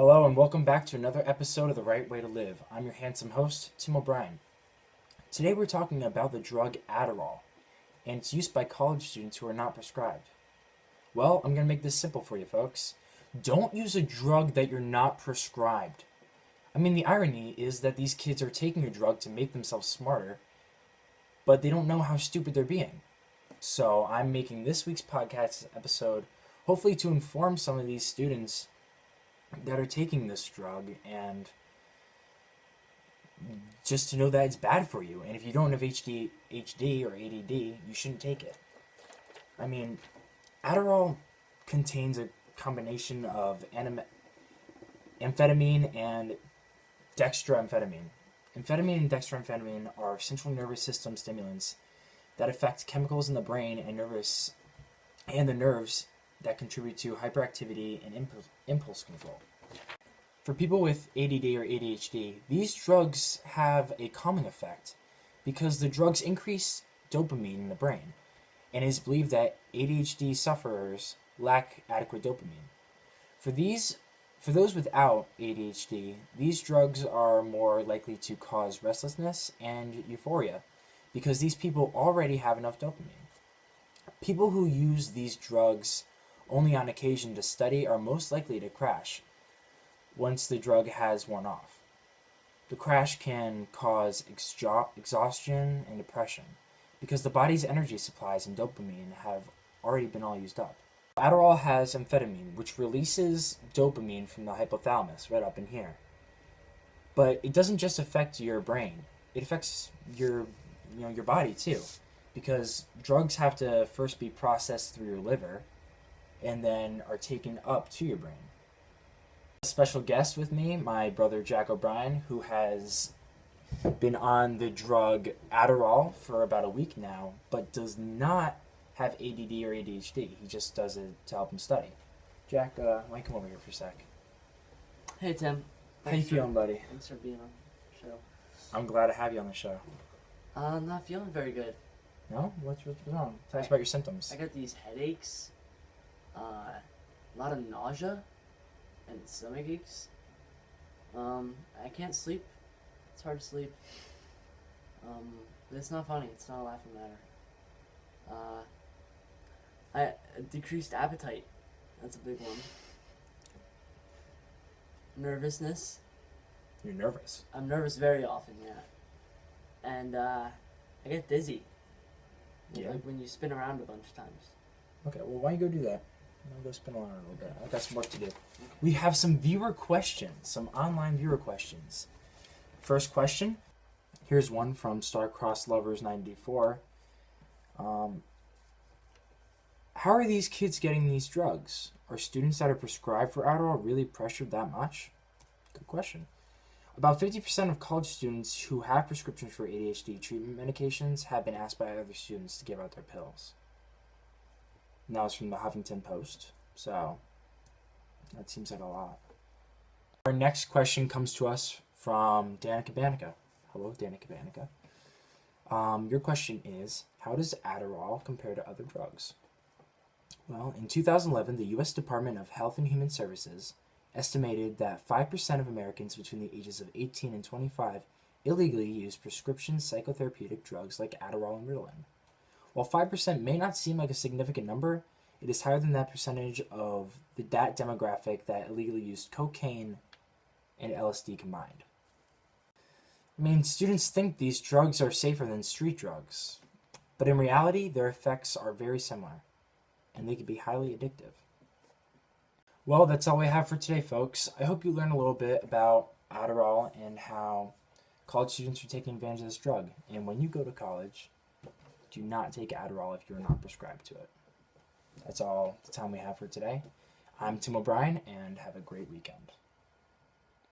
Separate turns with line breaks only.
Hello and welcome back to another episode of The Right Way to Live. I'm your handsome host, Tim O'Brien. Today we're talking about the drug Adderall and its use by college students who are not prescribed. Well, I'm going to make this simple for you folks. Don't use a drug that you're not prescribed. I mean, the irony is that these kids are taking a drug to make themselves smarter, but they don't know how stupid they're being. So I'm making this week's podcast episode hopefully to inform some of these students that are taking this drug and just to know that it's bad for you. And if you don't have HD or ADD, you shouldn't take it. I mean, Adderall contains a combination of amphetamine and dextroamphetamine. Amphetamine and dextroamphetamine are central nervous system stimulants that affect chemicals in the brain and the nerves that contribute to hyperactivity and impulse control. For people with ADD or ADHD, these drugs have a calming effect because the drugs increase dopamine in the brain, and it is believed that ADHD sufferers lack adequate dopamine. For those without ADHD, these drugs are more likely to cause restlessness and euphoria because these people already have enough dopamine. People who use these drugs only on occasion to study are most likely to crash once the drug has worn off. The crash can cause exhaustion and depression because the body's energy supplies and dopamine have already been all used up. Adderall has amphetamine, which releases dopamine from the hypothalamus, right up in here. But it doesn't just affect your brain. It affects your body too, because drugs have to first be processed through your liver and then are taken up to your brain. A special guest with me, my brother Jack O'Brien, who has been on the drug Adderall for about a week now, but does not have ADD or ADHD. He just does it to help him study. Jack, why don't you come over here for a sec?
Hey Tim.
How you feeling, buddy?
Thanks for being on the show.
I'm glad to have you on the show.
I'm not feeling very good.
No? What's wrong? Tell us about your symptoms.
I got these headaches, a lot of nausea, and stomach aches. I can't sleep. It's hard to sleep. But it's not funny. It's not a laughing matter. Decreased appetite. That's a big one. Nervousness.
You're nervous.
I'm nervous very often, yeah. And I get dizzy.
Yeah.
Like when you spin around a bunch of times.
Okay, well, why don't you go do that? I'll go spin around a little bit. I've got some work to do. We have some viewer questions, some online viewer questions. First question. Here's one from Starcross Lovers 94. How are these kids getting these drugs? Are students that are prescribed for Adderall really pressured that much? Good question. About 50% of college students who have prescriptions for ADHD treatment medications have been asked by other students to give out their pills. And that was from the Huffington Post, so that seems like a lot. Our next question comes to us from Danica Banica. Hello, Danica Banica. Your question is, how does Adderall compare to other drugs? Well, in 2011, the U.S. Department of Health and Human Services estimated that 5% of Americans between the ages of 18 and 25 illegally use prescription psychotherapeutic drugs like Adderall and Ritalin. While 5% may not seem like a significant number, it is higher than that percentage of that demographic that illegally used cocaine and LSD combined. I mean, students think these drugs are safer than street drugs, but in reality, their effects are very similar, and they can be highly addictive. Well, that's all we have for today, folks. I hope you learned a little bit about Adderall and how college students are taking advantage of this drug. And when you go to college, do not take Adderall if you're not prescribed to it. That's all the time we have for today. I'm Tim O'Brien, and have a great weekend.